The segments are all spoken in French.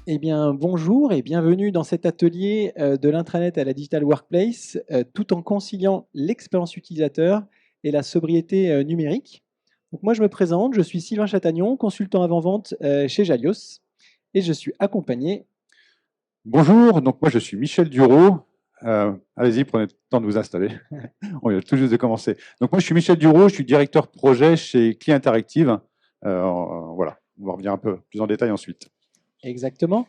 Eh bien, bonjour et bienvenue dans cet atelier de l'intranet à la Digital Workplace, tout en conciliant l'expérience utilisateur et la sobriété numérique. Donc moi, je me présente, je suis Sylvain Chatagnon, consultant avant-vente chez Jalios, et je suis accompagné. Bonjour, donc moi je suis Michel Duro. Allez-y, prenez le temps de vous installer. On vient tout juste de commencer. Donc moi je suis Michel Duro, je suis directeur projet chez Client Interactive. Voilà, on va revenir un peu plus en détail ensuite. Exactement.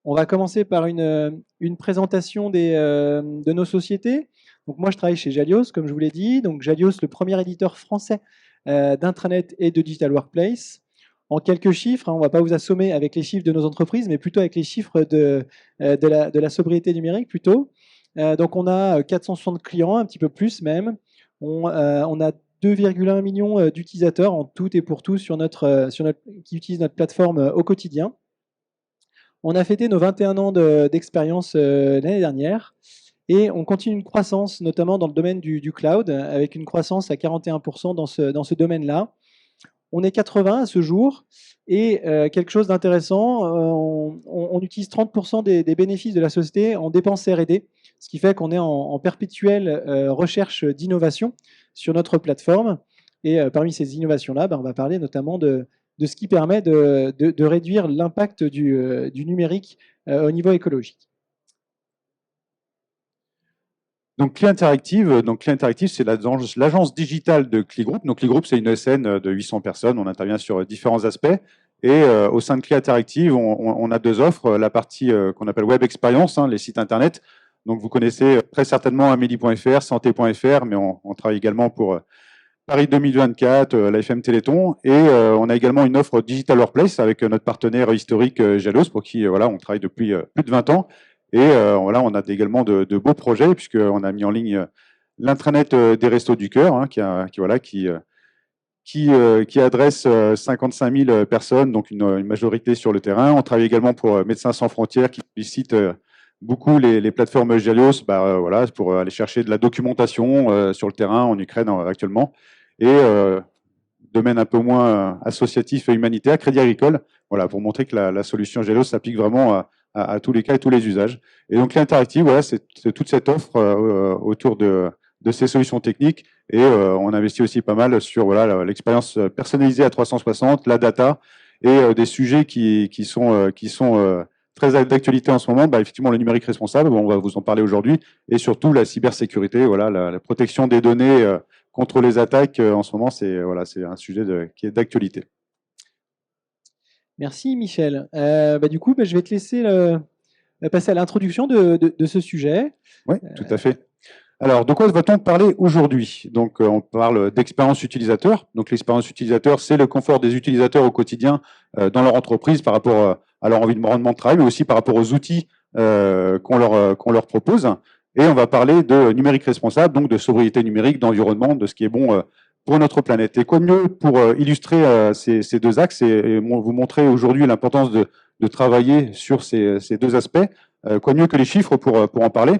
On va commencer par une présentation de nos sociétés. Donc moi, je travaille chez Jalios, comme je vous l'ai dit. Donc Jalios, le premier éditeur français d'intranet et de Digital Workplace. En quelques chiffres, hein, on ne va pas vous assommer avec les chiffres de nos entreprises, mais plutôt avec les chiffres de la sobriété numérique plutôt. Donc on a 460 clients, un petit peu plus même. On a 2,1 millions d'utilisateurs en tout et pour tout qui utilisent notre plateforme au quotidien. On a fêté nos 21 ans d'expérience l'année dernière et on continue une croissance, notamment dans le domaine du cloud, avec une croissance à 41% dans ce domaine-là. On est 80 à ce jour et quelque chose d'intéressant, on utilise 30% des bénéfices de la société en dépenses R&D, ce qui fait qu'on est en perpétuelle recherche d'innovation sur notre plateforme. Et parmi ces innovations-là, on va parler notamment de ce qui permet de réduire l'impact du numérique au niveau écologique. Donc Client Interactive, c'est l'agence digitale de Cli Group. Donc Cli Group, c'est une ESN de 800 personnes. On intervient sur différents aspects. Et au sein de Client Interactive, on a deux offres. La partie qu'on appelle Web Experience, les sites Internet. Donc vous connaissez très certainement Amélie.fr, Santé.fr, mais on travaille également pour Paris 2024, la FM Téléthon. Et on a également une offre Digital Workplace avec notre partenaire historique Jalos, pour qui on travaille depuis plus de 20 ans. Et voilà, on a également de beaux projets, puisqu'on a mis en ligne l'intranet des Restos du Cœur, qui adresse 55 000 personnes, donc une majorité sur le terrain. On travaille également pour Médecins sans frontières, qui sollicite beaucoup les plateformes Jalios pour aller chercher de la documentation sur le terrain en Ukraine actuellement. Et domaine un peu moins associatif et humanitaire, Crédit Agricole, voilà, pour montrer que la solution Jalios s'applique vraiment à tous les cas et tous les usages. Et donc l'interactive, voilà, c'est toute cette offre autour de ces solutions techniques. Et on investit aussi pas mal sur l'expérience personnalisée à 360, la data et des sujets qui sont très d'actualité en ce moment. Effectivement, le numérique responsable, on va vous en parler aujourd'hui, et surtout la cybersécurité, la protection des données contre les attaques. En ce moment, c'est un sujet qui est d'actualité. Merci Michel. Du coup, je vais te laisser passer à l'introduction de ce sujet. Oui, tout à fait. Alors, de quoi va-t-on parler aujourd'hui? Donc, on parle d'expérience utilisateur. Donc, l'expérience utilisateur, c'est le confort des utilisateurs au quotidien dans leur entreprise par rapport à leur environnement de travail, mais aussi par rapport aux outils qu'on leur propose. Et on va parler de numérique responsable, donc de sobriété numérique, d'environnement, de ce qui est bon pour notre planète. Et quoi mieux pour illustrer ces deux axes et vous montrer aujourd'hui l'importance de travailler sur ces deux aspects, quoi mieux que les chiffres pour en parler.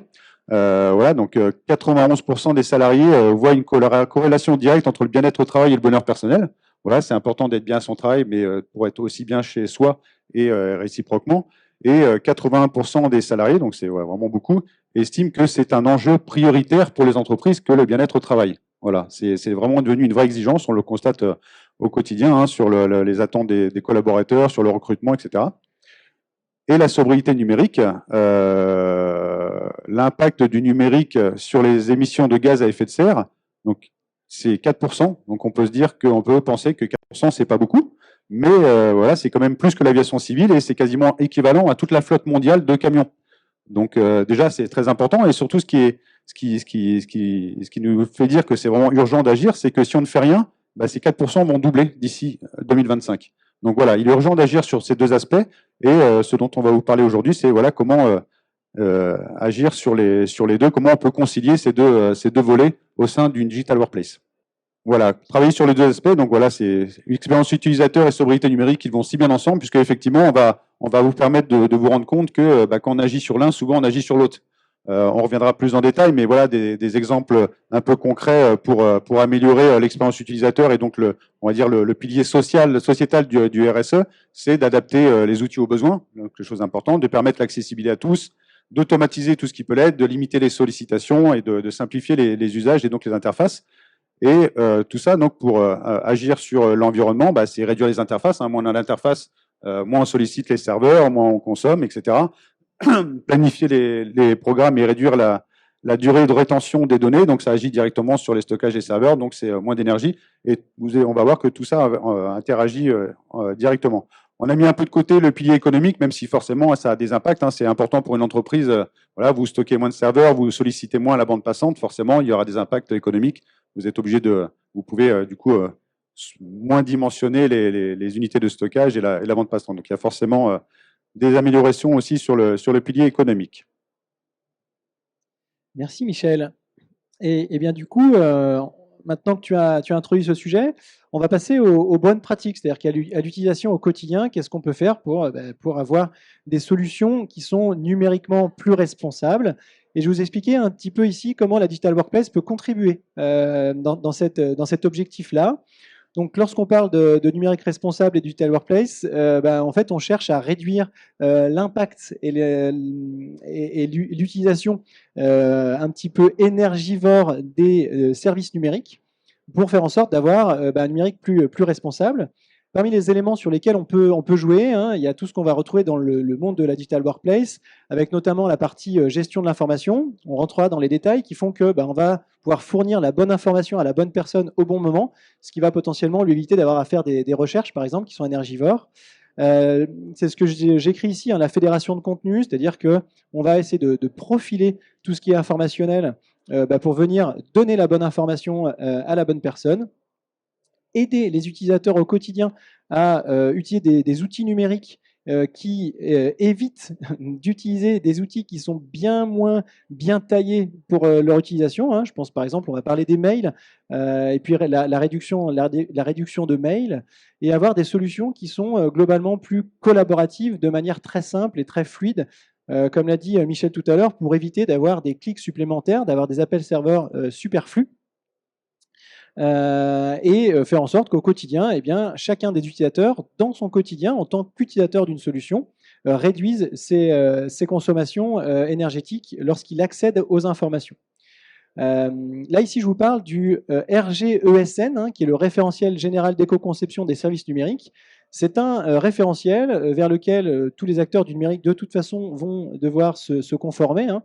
Donc 91% des salariés voient une corrélation directe entre le bien-être au travail et le bonheur personnel. Voilà, c'est important d'être bien à son travail, mais pour être aussi bien chez soi et réciproquement. Et 81% des salariés, donc c'est vraiment beaucoup, estiment que c'est un enjeu prioritaire pour les entreprises que le bien-être au travail. Voilà, c'est vraiment devenu une vraie exigence, on le constate au quotidien sur les attentes des collaborateurs, sur le recrutement, etc. Et la sobriété numérique, l'impact du numérique sur les émissions de gaz à effet de serre, donc c'est 4%. Donc on peut se dire qu'on peut penser que 4%, c'est pas beaucoup, mais c'est quand même plus que l'aviation civile et c'est quasiment équivalent à toute la flotte mondiale de camions. Donc déjà, c'est très important et surtout ce qui nous fait dire que c'est vraiment urgent d'agir, c'est que si on ne fait rien, ces 4% vont doubler d'ici 2025. Donc voilà, il est urgent d'agir sur ces deux aspects et ce dont on va vous parler aujourd'hui, c'est comment agir sur les deux, comment on peut concilier ces deux volets au sein d'une digital workplace. Voilà, travailler sur les deux aspects, donc voilà, c'est expérience utilisateur et sobriété numérique qui vont si bien ensemble, puisque effectivement, on va vous permettre de vous rendre compte que quand on agit sur l'un, souvent on agit sur l'autre. On reviendra plus en détail, mais voilà des exemples un peu concrets pour améliorer l'expérience utilisateur et donc on va dire le pilier sociétal du RSE, c'est d'adapter les outils aux besoins, donc quelque chose d'important, de permettre l'accessibilité à tous, d'automatiser tout ce qui peut l'être, de limiter les sollicitations et de simplifier les usages et donc les interfaces. Et tout ça, donc, pour agir sur l'environnement, bah, c'est réduire les interfaces. Hein. Moins on a d'interfaces, moins on sollicite les serveurs, moins on consomme, etc. Planifier les programmes et réduire la durée de rétention des données. Donc, ça agit directement sur les stockages des serveurs. Donc, c'est moins d'énergie. Et on va voir que tout ça interagit directement. On a mis un peu de côté le pilier économique, même si forcément, ça a des impacts. Hein. C'est important pour une entreprise. Voilà, vous stockez moins de serveurs, vous sollicitez moins la bande passante. Forcément, il y aura des impacts économiques. Vous êtes obligé vous pouvez du coup moins dimensionner les unités de stockage et la bande passante. Donc, il y a forcément des améliorations aussi sur le pilier économique. Merci Michel. Et bien du coup, maintenant que tu as introduit ce sujet, on va passer aux bonnes pratiques, c'est-à-dire qu'à l'utilisation au quotidien, qu'est-ce qu'on peut faire pour avoir des solutions qui sont numériquement plus responsables. Et je vais vous expliquer un petit peu ici comment la Digital Workplace peut contribuer dans cet objectif-là. Donc, lorsqu'on parle de numérique responsable et du Digital Workplace, en fait, on cherche à réduire l'impact et l'utilisation un petit peu énergivore des services numériques pour faire en sorte d'avoir un numérique plus responsable. Parmi les éléments sur lesquels on peut jouer, hein, il y a tout ce qu'on va retrouver dans le monde de la Digital Workplace, avec notamment la partie gestion de l'information. On rentrera dans les détails qui font que on va pouvoir fournir la bonne information à la bonne personne au bon moment, ce qui va potentiellement lui éviter d'avoir à faire des recherches, par exemple, qui sont énergivores. C'est ce que j'écris ici, hein, la fédération de contenu, c'est-à-dire qu'on va essayer de profiler tout ce qui est informationnel pour venir donner la bonne information à la bonne personne, aider les utilisateurs au quotidien à utiliser des outils numériques qui évitent d'utiliser des outils qui sont bien moins bien taillés pour leur utilisation. Hein. Je pense par exemple, on va parler des mails, et puis la réduction de mails, et avoir des solutions qui sont globalement plus collaboratives de manière très simple et très fluide, comme l'a dit Michel tout à l'heure, pour éviter d'avoir des clics supplémentaires, d'avoir des appels serveurs superflus. Et faire en sorte qu'au quotidien, chacun des utilisateurs, dans son quotidien, en tant qu'utilisateur d'une solution, réduise ses consommations énergétiques lorsqu'il accède aux informations. Là, ici, je vous parle du RGESN, hein, qui est le référentiel général d'éco-conception des services numériques. C'est un référentiel vers lequel tous les acteurs du numérique, de toute façon, vont devoir se conformer. Hein.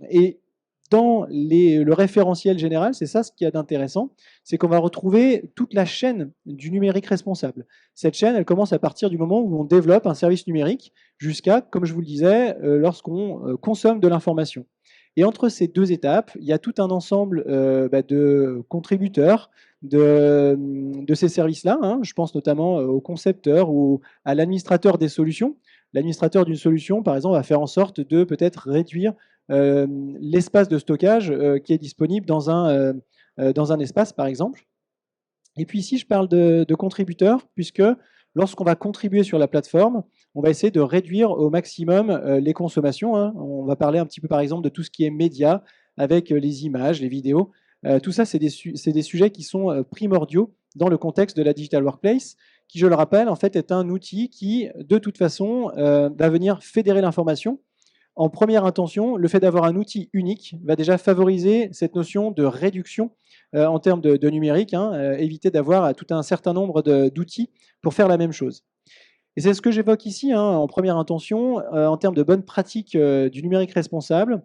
Et dans le référentiel général, c'est ça ce qu'il y a d'intéressant, c'est qu'on va retrouver toute la chaîne du numérique responsable. Cette chaîne, elle commence à partir du moment où on développe un service numérique jusqu'à, comme je vous le disais, lorsqu'on consomme de l'information. Et entre ces deux étapes, il y a tout un ensemble de contributeurs de ces services-là. Hein. Je pense notamment aux concepteurs ou à l'administrateur des solutions. L'administrateur d'une solution, par exemple, va faire en sorte de peut-être réduire l'espace de stockage qui est disponible dans un espace, par exemple. Et puis ici, je parle de contributeurs, puisque lorsqu'on va contribuer sur la plateforme, on va essayer de réduire au maximum les consommations. Hein. On va parler un petit peu, par exemple, de tout ce qui est médias, avec les images, les vidéos. Tout ça, c'est des sujets qui sont primordiaux dans le contexte de la Digital Workplace, qui, je le rappelle, en fait, est un outil qui, de toute façon, va venir fédérer l'information. En première intention, le fait d'avoir un outil unique va déjà favoriser cette notion de réduction en termes de numérique, hein, éviter d'avoir tout un certain nombre d'outils pour faire la même chose. Et c'est ce que j'évoque ici, hein, en première intention, en termes de bonnes pratiques du numérique responsable.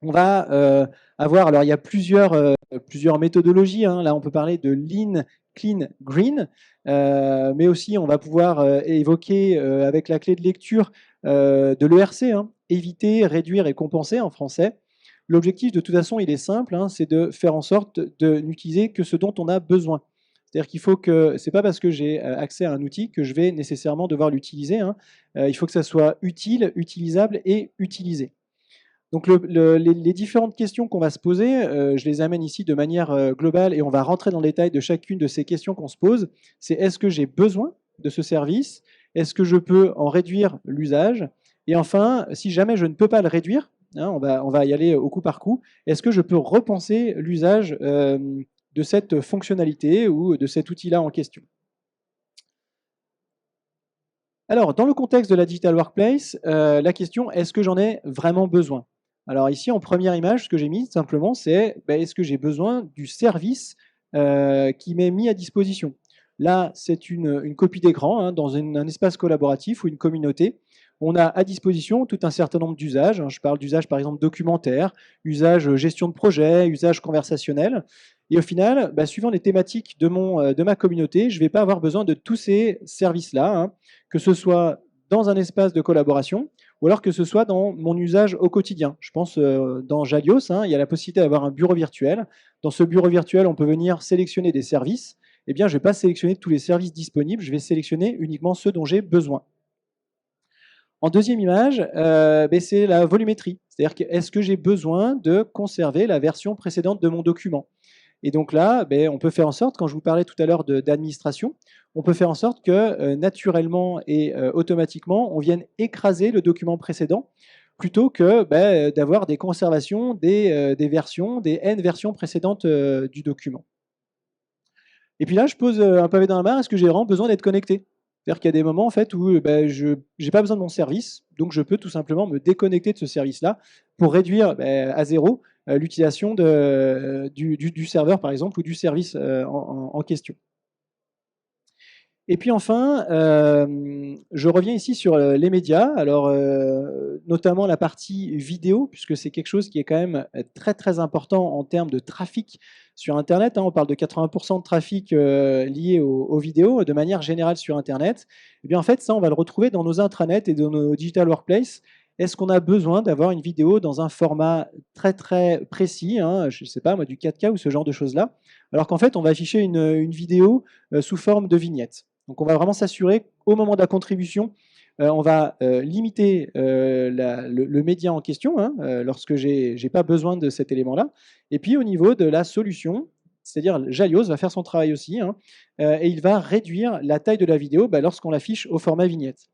On va avoir, alors il y a plusieurs méthodologies, hein. Là on peut parler de Lean, Clean, Green, mais aussi on va pouvoir évoquer avec la clé de lecture de l'ERC, hein, éviter, réduire et compenser en français. L'objectif de toute façon il est simple, hein, c'est de faire en sorte de n'utiliser que ce dont on a besoin. C'est-à-dire qu'il faut que, c'est pas parce que j'ai accès à un outil que je vais nécessairement devoir l'utiliser, hein. Il faut que ça soit utile, utilisable et utilisé. Donc les différentes questions qu'on va se poser, je les amène ici de manière globale et on va rentrer dans le détail de chacune de ces questions qu'on se pose. C'est est-ce que j'ai besoin de ce service? Est-ce que je peux en réduire l'usage? Et enfin, si jamais je ne peux pas le réduire, hein, on va y aller au coup par coup. Est-ce que je peux repenser l'usage de cette fonctionnalité ou de cet outil-là en question? Alors, dans le contexte de la Digital Workplace, la question, est-ce que j'en ai vraiment besoin? Alors ici, en première image, ce que j'ai mis simplement, c'est est-ce que j'ai besoin du service qui m'est mis à disposition? Là, c'est une copie d'écran hein, dans un espace collaboratif ou une communauté. On a à disposition tout un certain nombre d'usages. Hein. Je parle d'usage par exemple documentaire, usage gestion de projet, usage conversationnel. Et au final, suivant les thématiques de ma communauté, je ne vais pas avoir besoin de tous ces services-là, hein, que ce soit dans un espace de collaboration ou alors que ce soit dans mon usage au quotidien. Je pense dans Jalios, hein, il y a la possibilité d'avoir un bureau virtuel. Dans ce bureau virtuel, on peut venir sélectionner des services. Eh bien, je ne vais pas sélectionner tous les services disponibles, je vais sélectionner uniquement ceux dont j'ai besoin. En deuxième image, c'est la volumétrie. C'est-à-dire que est-ce que j'ai besoin de conserver la version précédente de mon document? Et donc là, on peut faire en sorte, quand je vous parlais tout à l'heure d'administration, on peut faire en sorte que naturellement et automatiquement, on vienne écraser le document précédent plutôt que d'avoir des conservations des versions, des N versions précédentes du document. Et puis là, je pose un pavé dans la mare, est-ce que j'ai vraiment besoin d'être connecté? C'est-à-dire qu'il y a des moments en fait, où je n'ai pas besoin de mon service, donc je peux tout simplement me déconnecter de ce service-là pour réduire à zéro l'utilisation du serveur, par exemple, ou du service en question. Et puis enfin, je reviens ici sur les médias, alors notamment la partie vidéo, puisque c'est quelque chose qui est quand même très très important en termes de trafic sur Internet. Hein. On parle de 80% de trafic lié aux vidéos de manière générale sur Internet. Et bien en fait, ça, on va le retrouver dans nos intranets et dans nos digital workplace. Est-ce qu'on a besoin d'avoir une vidéo dans un format très très précis, hein, je ne sais pas moi, du 4K ou ce genre de choses-là, alors qu'en fait, on va afficher une vidéo sous forme de vignette. Donc on va vraiment s'assurer qu'au moment de la contribution, on va limiter le média en question, hein, lorsque je n'ai pas besoin de cet élément-là. Et puis au niveau de la solution, c'est-à-dire Jalios va faire son travail aussi, hein, et il va réduire la taille de la vidéo lorsqu'on l'affiche au format vignette.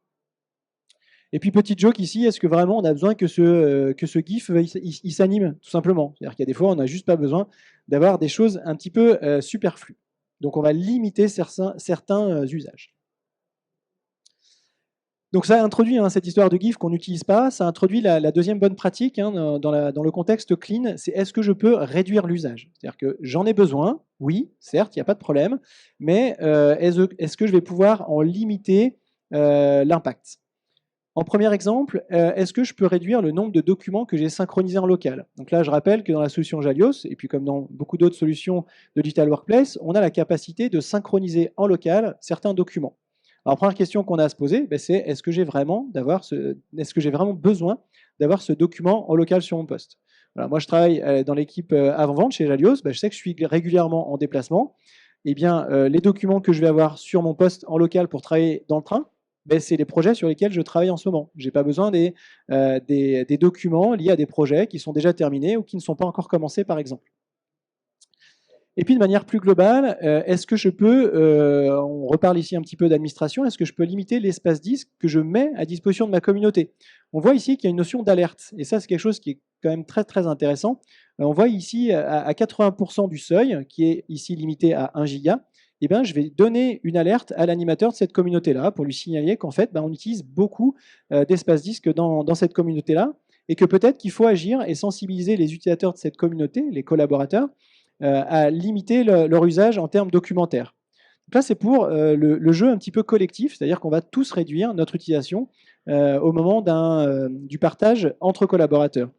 Et puis petite joke ici, est-ce que vraiment on a besoin que ce GIF il s'anime tout simplement? C'est-à-dire qu'il y a des fois on n'a juste pas besoin d'avoir des choses un petit peu superflues. Donc on va limiter certains usages. Donc ça introduit hein, cette histoire de GIF qu'on n'utilise pas, ça introduit la deuxième bonne pratique hein, dans le contexte clean, c'est est-ce que je peux réduire l'usage? C'est-à-dire que j'en ai besoin, oui, certes, il n'y a pas de problème, mais est-ce que je vais pouvoir en limiter l'impact? En premier exemple, est-ce que je peux réduire le nombre de documents que j'ai synchronisés en local? Donc là, je rappelle que dans la solution Jalios, et puis comme dans beaucoup d'autres solutions de Digital Workplace, on a la capacité de synchroniser en local certains documents. Alors, première question qu'on a à se poser, c'est est-ce que j'ai vraiment besoin d'avoir ce document en local sur mon poste? Voilà, moi, je travaille dans l'équipe avant-vente chez Jalios, je sais que je suis régulièrement en déplacement. Eh bien, les documents que je vais avoir sur mon poste en local pour travailler dans le train, c'est les projets sur lesquels je travaille en ce moment. Je n'ai pas besoin des documents liés à des projets qui sont déjà terminés ou qui ne sont pas encore commencés, par exemple. Et puis de manière plus globale, est-ce que je peux, on reparle ici un petit peu d'administration, est-ce que je peux limiter l'espace disque que je mets à disposition de ma communauté? On voit ici qu'il y a une notion d'alerte, et ça c'est quelque chose qui est quand même très très intéressant. On voit ici à 80% du seuil, qui est ici limité à 1 giga, eh bien, je vais donner une alerte à l'animateur de cette communauté-là pour lui signaler qu'en fait, on utilise beaucoup d'espace disque dans cette communauté-là, et que peut-être qu'il faut agir et sensibiliser les utilisateurs de cette communauté, les collaborateurs, à limiter leur usage en termes documentaires. Donc là, c'est pour le jeu un petit peu collectif, c'est-à-dire qu'on va tous réduire notre utilisation au moment du partage entre collaborateurs.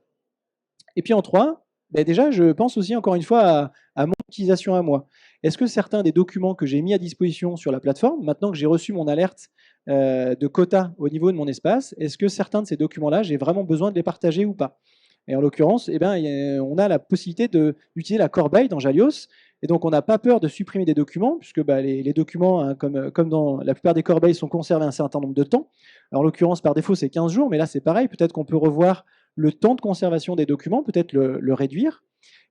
Et puis en 3, déjà, je pense aussi encore une fois à mon utilisation à moi. Est-ce que certains des documents que j'ai mis à disposition sur la plateforme, maintenant que j'ai reçu mon alerte de quota au niveau de mon espace, est-ce que certains de ces documents-là, j'ai vraiment besoin de les partager ou pas? Et en l'occurrence, on a la possibilité d'utiliser la corbeille dans Jalios. Et donc, on n'a pas peur de supprimer des documents, puisque les documents, hein, comme dans la plupart des corbeilles, sont conservés un certain nombre de temps. Alors, en l'occurrence, par défaut, c'est 15 jours, mais là, c'est pareil. Peut-être qu'on peut revoir le temps de conservation des documents, peut-être le réduire.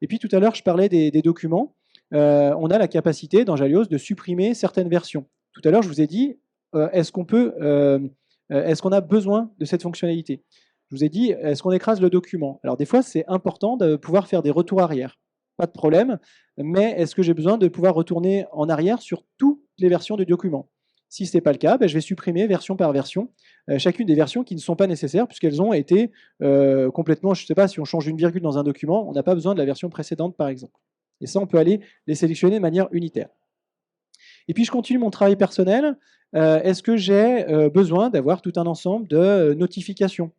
Et puis, tout à l'heure, je parlais des documents. On a la capacité, dans Jalios, de supprimer certaines versions. Tout à l'heure, je vous ai dit, est-ce qu'on a besoin de cette fonctionnalité? Je Je vous ai dit, est-ce qu'on écrase le document? Alors des fois, c'est important de pouvoir faire des retours arrière. Pas de problème, mais est-ce que j'ai besoin de pouvoir retourner en arrière sur toutes les versions du document? Si ce n'est pas le cas, je vais supprimer version par version chacune des versions qui ne sont pas nécessaires puisqu'elles ont été complètement, je ne sais pas, si on change une virgule dans un document, on n'a pas besoin de la version précédente par exemple. Et ça, on peut aller les sélectionner de manière unitaire. Et puis je continue mon travail personnel. Est-ce que j'ai besoin d'avoir tout un ensemble de notifications?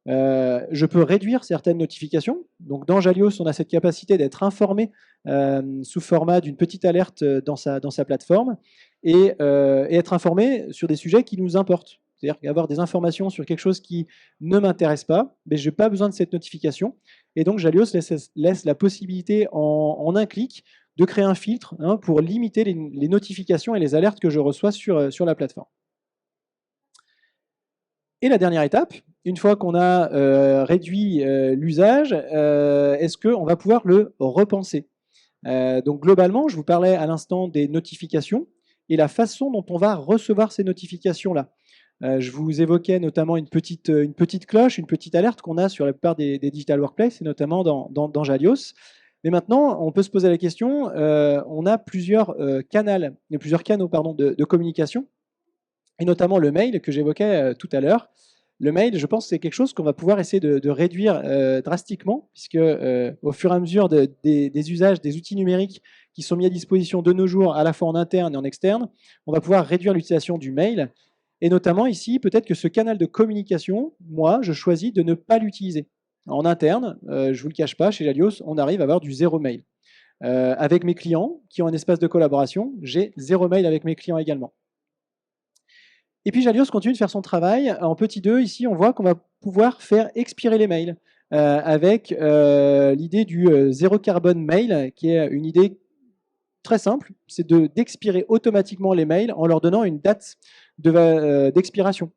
Je peux réduire certaines notifications. Donc dans Jalios, on a cette capacité d'être informé sous format d'une petite alerte dans sa plateforme et être informé sur des sujets qui nous importent. C'est-à-dire qu'avoir des informations sur quelque chose qui ne m'intéresse pas, mais je n'ai pas besoin de cette notification. Et donc Jalios laisse la possibilité en un clic de créer un filtre pour limiter les notifications et les alertes que je reçois sur la plateforme. Et la dernière étape, une fois qu'on a réduit l'usage, est-ce qu'on va pouvoir le repenser? Donc globalement, je vous parlais à l'instant des notifications et la façon dont on va recevoir ces notifications-là. Je vous évoquais notamment une petite cloche, une petite alerte qu'on a sur la plupart des Digital Workplace, et notamment dans Jalios. Mais maintenant, on peut se poser la question, on a plusieurs canaux de communication, et notamment le mail que j'évoquais tout à l'heure. Le mail, je pense que c'est quelque chose qu'on va pouvoir essayer de réduire drastiquement, puisque au fur et à mesure des usages des outils numériques qui sont mis à disposition de nos jours, à la fois en interne et en externe, on va pouvoir réduire l'utilisation du mail. Et notamment ici, peut-être que ce canal de communication, moi, je choisis de ne pas l'utiliser. En interne, je ne vous le cache pas, chez Jalios, on arrive à avoir du zéro mail. Avec mes clients qui ont un espace de collaboration, j'ai zéro mail avec mes clients également. Et puis Jalios continue de faire son travail. En petit 2, ici, on voit qu'on va pouvoir faire expirer les mails avec l'idée du zéro carbone mail, qui est une idée très simple, c'est d'expirer automatiquement les mails en leur donnant une date d'expiration.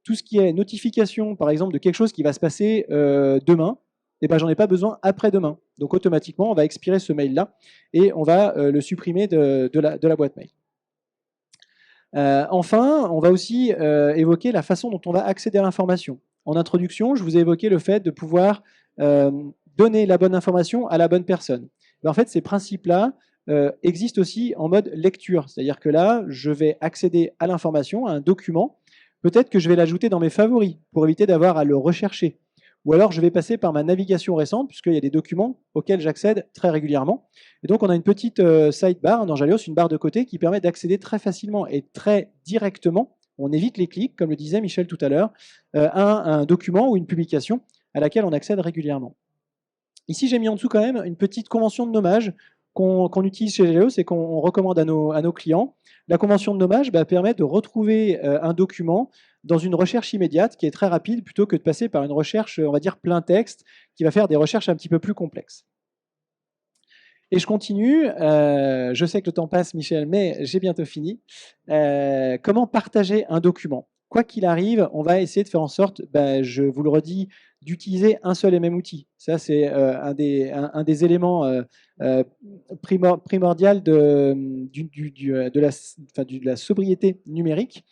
Tout ce qui est notification, par exemple, de quelque chose qui va se passer demain, j'en ai pas besoin après-demain. Donc automatiquement, on va expirer ce mail-là et on va le supprimer de la boîte mail. Enfin, on va aussi évoquer la façon dont on va accéder à l'information. En introduction, je vous ai évoqué le fait de pouvoir donner la bonne information à la bonne personne. Mais en fait, ces principes-là existent aussi en mode lecture. C'est-à-dire que là, je vais accéder à l'information, à un document. Peut-être que je vais l'ajouter dans mes favoris pour éviter d'avoir à le rechercher. Ou alors, je vais passer par ma navigation récente, puisqu'il y a des documents auxquels j'accède très régulièrement. Et donc, on a une petite sidebar dans Jalios, une barre de côté qui permet d'accéder très facilement et très directement, on évite les clics, comme le disait Michel tout à l'heure, à un document ou une publication à laquelle on accède régulièrement. Ici, j'ai mis en dessous quand même une petite convention de nommage qu'on utilise chez Jalios et qu'on recommande à nos clients. La convention de nommage permet de retrouver un document dans une recherche immédiate qui est très rapide plutôt que de passer par une recherche, on va dire, plein texte, qui va faire des recherches un petit peu plus complexes. Et je continue, je sais que le temps passe, Michel, mais j'ai bientôt fini. Comment partager un document? Quoi qu'il arrive, on va essayer de faire en sorte, je vous le redis, d'utiliser un seul et même outil. Ça, c'est un des éléments primordial de la sobriété numérique.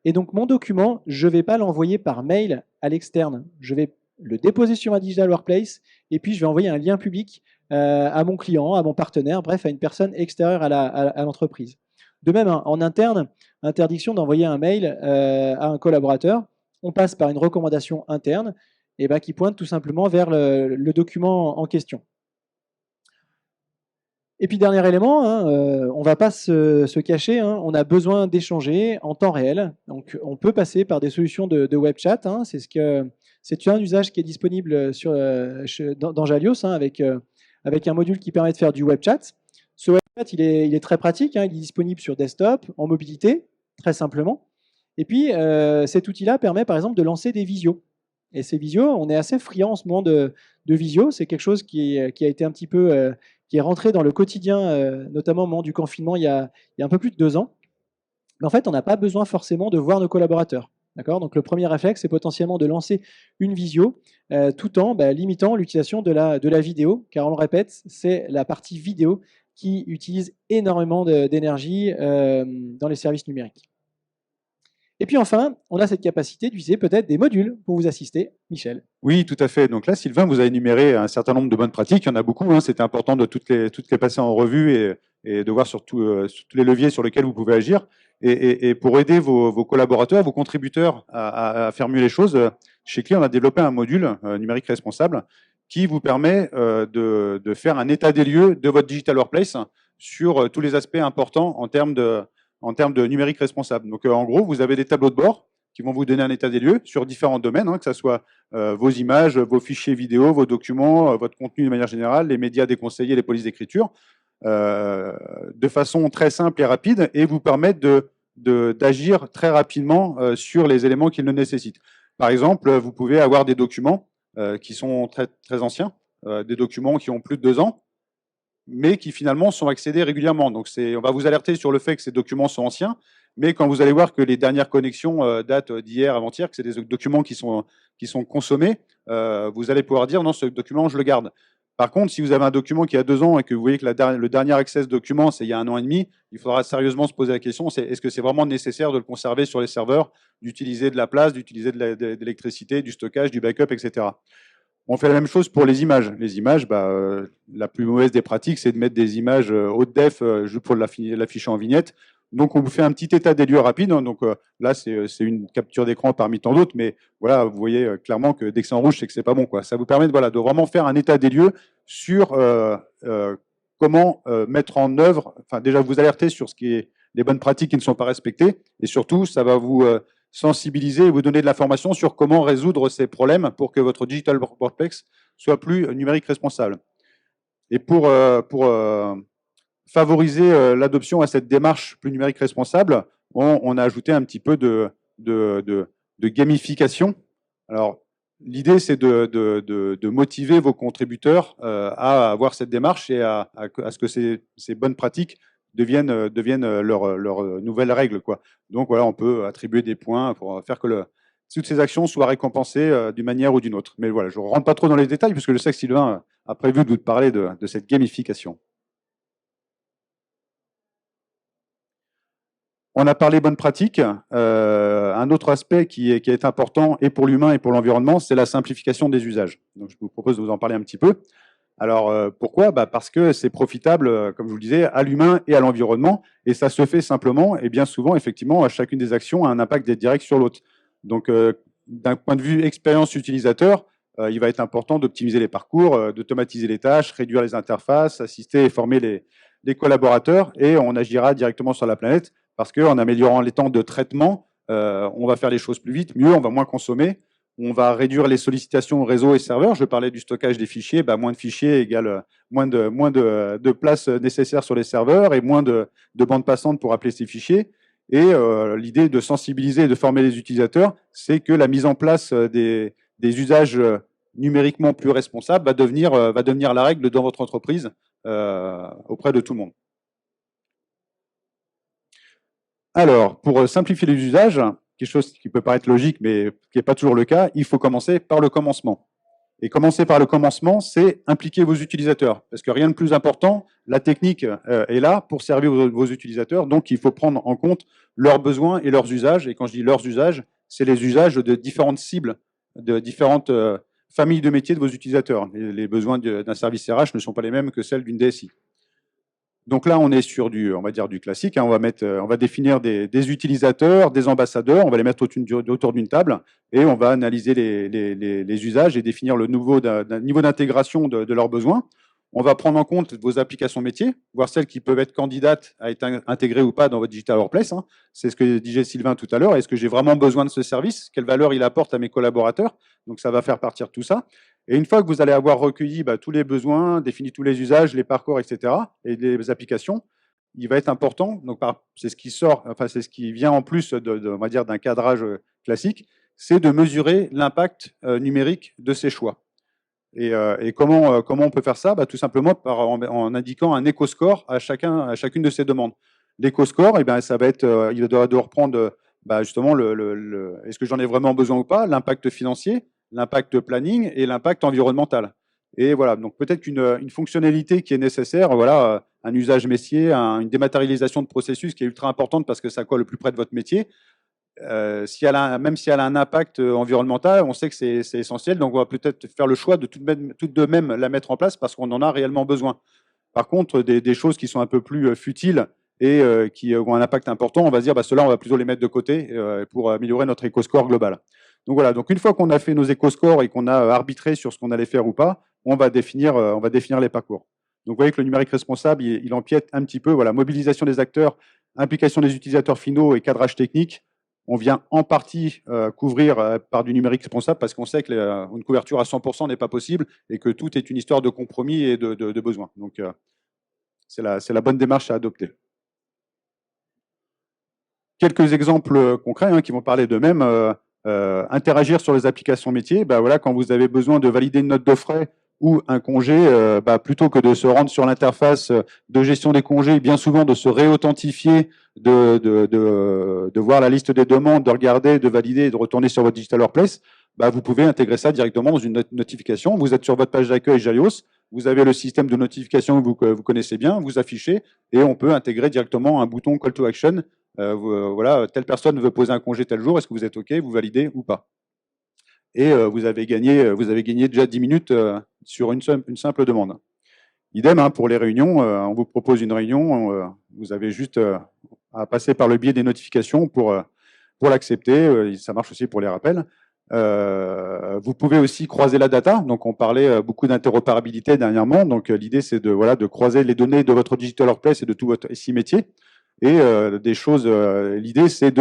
Et donc, mon document, je ne vais pas l'envoyer par mail à l'externe. Je vais le déposer sur un Digital Workplace et puis je vais envoyer un lien public à mon client, à mon partenaire, bref, à une personne extérieure à l'entreprise. De même, en interne, interdiction d'envoyer un mail à un collaborateur. On passe par une recommandation interne qui pointe tout simplement vers le document en question. Et puis, dernier élément, on ne va pas se cacher, on a besoin d'échanger en temps réel. Donc, on peut passer par des solutions de web chat. C'est un usage qui est disponible dans Jalios avec un module qui permet de faire du web chat. Ce web chat, il est très pratique, il est disponible sur desktop, en mobilité, très simplement. Et puis, cet outil-là permet par exemple de lancer des visios. Et ces visios, on est assez friand en ce moment de visios. C'est quelque chose qui a été un petit peu... qui est rentré dans le quotidien, notamment au moment du confinement, il y a un peu plus de 2 ans. Mais en fait, on n'a pas besoin forcément de voir nos collaborateurs. Donc le premier réflexe, c'est potentiellement de lancer une visio, tout en limitant l'utilisation de la vidéo, car on le répète, c'est la partie vidéo qui utilise énormément d'énergie dans les services numériques. Et puis enfin, on a cette capacité d'utiliser peut-être des modules pour vous assister. Michel. Oui, tout à fait. Donc là, Sylvain, vous avez énuméré un certain nombre de bonnes pratiques. Il y en a beaucoup. Hein. C'était important de toutes les passer en revue et de voir sur tous les leviers sur lesquels vous pouvez agir. Et pour aider vos collaborateurs, vos contributeurs à faire mieux les choses, chez Clear, on a développé un module numérique responsable qui vous permet de faire un état des lieux de votre digital workplace sur tous les aspects importants en termes de numérique responsable. Donc en gros, vous avez des tableaux de bord qui vont vous donner un état des lieux sur différents domaines, hein, que ce soit vos images, vos fichiers vidéo, vos documents, votre contenu de manière générale, les médias déconseillés, les polices d'écriture, de façon très simple et rapide, et vous permettre d'agir très rapidement sur les éléments qu'ils ne nécessitent. Par exemple, vous pouvez avoir des documents qui sont très, très anciens, des documents qui ont plus de 2 ans, mais qui finalement sont accédés régulièrement. Donc on va vous alerter sur le fait que ces documents sont anciens, mais quand vous allez voir que les dernières connexions datent d'hier, avant-hier, que c'est des documents qui sont consommés, vous allez pouvoir dire non, ce document, je le garde. Par contre, si vous avez un document qui a 2 ans et que vous voyez que le dernier accès à ce document, c'est il y a 1 an et demi, il faudra sérieusement se poser la question, est-ce que c'est vraiment nécessaire de le conserver sur les serveurs, d'utiliser de la place, d'utiliser de l'électricité, du stockage, du backup, etc. On fait la même chose pour les images. Les images, la plus mauvaise des pratiques, c'est de mettre des images haute def juste pour l'afficher en vignette. Donc, on vous fait un petit état des lieux rapide. Hein. Donc là, c'est une capture d'écran parmi tant d'autres, mais voilà, vous voyez clairement que dès que c'est en rouge, c'est que c'est pas bon, quoi. Ça vous permet de vraiment faire un état des lieux sur comment mettre en œuvre, enfin déjà vous alerter sur ce qui est les bonnes pratiques qui ne sont pas respectées, et surtout, ça va vous sensibiliser et vous donner de l'information sur comment résoudre ces problèmes pour que votre digital workplace soit plus numérique responsable. Et pour favoriser l'adoption à cette démarche plus numérique responsable, on a ajouté un petit peu de gamification. Alors, l'idée, c'est de motiver vos contributeurs à avoir cette démarche et à ce que ces bonnes pratiques deviennent leur nouvelle règle, quoi. Donc voilà, on peut attribuer des points pour faire que toutes ces actions soient récompensées d'une manière ou d'une autre. Mais voilà, je ne rentre pas trop dans les détails puisque je sais que Sylvain a prévu de vous parler de cette gamification. On a parlé bonnes pratiques. Un autre aspect qui est important et pour l'humain et pour l'environnement, c'est la simplification des usages. Donc, je vous propose de vous en parler un petit peu. Alors, pourquoi? Parce que c'est profitable, comme je vous le disais, à l'humain et à l'environnement, et ça se fait simplement, et bien souvent, effectivement, chacune des actions a un impact direct sur l'autre. Donc, d'un point de vue expérience utilisateur, il va être important d'optimiser les parcours, d'automatiser les tâches, réduire les interfaces, assister et former les collaborateurs, et on agira directement sur la planète, parce qu'en améliorant les temps de traitement, on va faire les choses plus vite, mieux, on va moins consommer. On va réduire les sollicitations au réseau et serveurs. Je parlais du stockage des fichiers. Moins de fichiers égale moins de place nécessaire sur les serveurs et moins de bandes passantes pour appeler ces fichiers. Et l'idée de sensibiliser et de former les utilisateurs, c'est que la mise en place des usages numériquement plus responsables va devenir la règle dans votre entreprise auprès de tout le monde. Alors, pour simplifier les usages, quelque chose qui peut paraître logique, mais qui n'est pas toujours le cas, il faut commencer par le commencement. Et commencer par le commencement, c'est impliquer vos utilisateurs. Parce que rien de plus important, la technique est là pour servir vos utilisateurs, donc il faut prendre en compte leurs besoins et leurs usages. Et quand je dis leurs usages, c'est les usages de différentes cibles, de différentes familles de métiers de vos utilisateurs. Les besoins d'un service RH ne sont pas les mêmes que celles d'une DSI. Donc là, on est sur on va dire du classique. Hein. On va définir des utilisateurs, des ambassadeurs. On va les mettre autour d'une table et on va analyser les usages et définir le niveau d'intégration de leurs besoins. On va prendre en compte vos applications métiers, voir celles qui peuvent être candidates à être intégrées ou pas dans votre digital workplace. Hein. C'est ce que disait Sylvain tout à l'heure. Est-ce que j'ai vraiment besoin de ce service? Quelle valeur il apporte à mes collaborateurs? Donc ça va faire partir tout ça. Et une fois que vous allez avoir recueilli tous les besoins, défini tous les usages, les parcours, etc., et les applications, il va être important, donc c'est ce qui sort, enfin c'est ce qui vient en plus on va dire d'un cadrage classique, c'est de mesurer l'impact numérique de ces choix. Et comment on peut faire ça? Tout simplement en indiquant un éco-score à chacune de ces demandes. L'éco-score, ça va être, il doit reprendre justement est-ce que j'en ai vraiment besoin ou pas, l'impact financier, l'impact planning et l'impact environnemental. Et voilà, donc peut-être qu'une fonctionnalité qui est nécessaire, voilà, un usage métier, une dématérialisation de processus qui est ultra importante parce que ça colle le plus près de votre métier, même si elle a un impact environnemental, on sait que c'est essentiel, donc on va peut-être faire le choix de tout de même la mettre en place parce qu'on en a réellement besoin. Par contre, des choses qui sont un peu plus futiles et qui ont un impact important, on va se dire, bah, ceux-là, on va plutôt les mettre de côté pour améliorer notre éco-score global. Donc voilà, donc une fois qu'on a fait nos éco-scores et qu'on a arbitré sur ce qu'on allait faire ou pas, on va définir les parcours. Donc vous voyez que le numérique responsable, il empiète un petit peu, voilà, mobilisation des acteurs, implication des utilisateurs finaux et cadrage technique. On vient en partie couvrir par du numérique responsable parce qu'on sait qu'une couverture à 100% n'est pas possible et que tout est une histoire de compromis et de besoins. Donc c'est la bonne démarche à adopter. Quelques exemples concrets qui vont parler d'eux-mêmes. Interagir sur les applications métiers, bah voilà, quand vous avez besoin de valider une note de frais ou un congé, plutôt que de se rendre sur l'interface de gestion des congés, bien souvent de se réauthentifier, de voir la liste des demandes, de regarder, de valider et de retourner sur votre Digital Workplace, vous pouvez intégrer ça directement dans une notification. Vous êtes sur votre page d'accueil Jalios, vous avez le système de notification que vous connaissez bien, vous affichez, et on peut intégrer directement un bouton Call to Action. Voilà, telle personne veut poser un congé tel jour, est-ce que vous êtes OK, vous validez ou pas? Et vous avez gagné déjà 10 minutes sur une simple demande. Idem pour les réunions, on vous propose une réunion, vous avez juste à passer par le biais des notifications pour l'accepter, ça marche aussi pour les rappels. Vous pouvez aussi croiser la data, donc on parlait beaucoup d'interopérabilité dernièrement, donc l'idée c'est de croiser les données de votre Digital Workplace et de tout votre SI métier. Et l'idée, c'est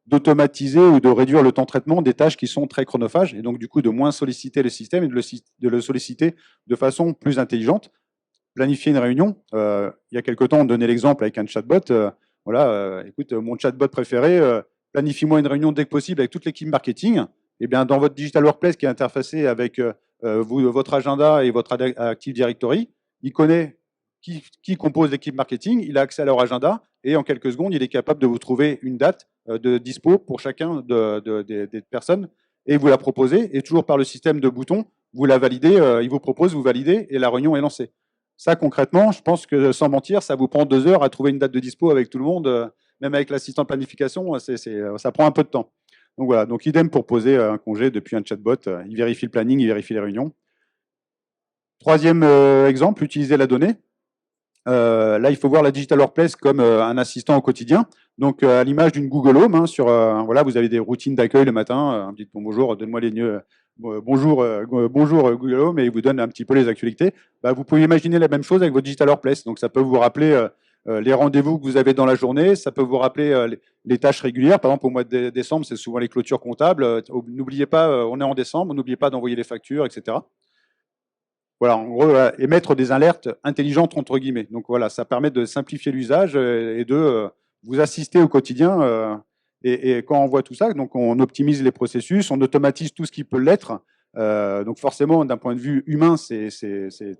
d'automatiser ou de réduire le temps de traitement des tâches qui sont très chronophages, et donc du coup de moins solliciter le système et de le solliciter de façon plus intelligente. Planifier une réunion. Il y a quelque temps, on donnait l'exemple avec un chatbot. Écoute, mon chatbot préféré, planifie-moi une réunion dès que possible avec toute l'équipe marketing. Eh bien, dans votre Digital Workplace qui est interfacé avec votre agenda et votre Active Directory, il connaît qui compose l'équipe marketing, il a accès à leur agenda et en quelques secondes, il est capable de vous trouver une date de dispo pour chacun des personnes et vous la proposez. Et toujours par le système de boutons, vous la validez, il vous propose, vous validez et la réunion est lancée. Ça, concrètement, je pense que sans mentir, ça vous prend 2 heures à trouver une date de dispo avec tout le monde, même avec l'assistant de planification, ça prend un peu de temps. Donc voilà, donc idem pour poser un congé depuis un chatbot, il vérifie le planning, il vérifie les réunions. Troisième exemple, utiliser la donnée. Là, il faut voir la Digital Workplace comme un assistant au quotidien. Donc, à l'image d'une Google Home, voilà, vous avez des routines d'accueil le matin. Dites bonjour, donne-moi les lieux. Bonjour Google Home, et il vous donne un petit peu les actualités. Vous pouvez imaginer la même chose avec votre Digital Workplace. Donc, ça peut vous rappeler les rendez-vous que vous avez dans la journée. Ça peut vous rappeler les tâches régulières. Par exemple, au mois de décembre, c'est souvent les clôtures comptables. N'oubliez pas, on est en décembre, n'oubliez pas d'envoyer les factures, etc. Voilà, en gros, émettre des alertes intelligentes, entre guillemets. Donc voilà, ça permet de simplifier l'usage et de vous assister au quotidien. Et quand on voit tout ça, donc on optimise les processus, on automatise tout ce qui peut l'être. Donc forcément, d'un point de vue humain, c'est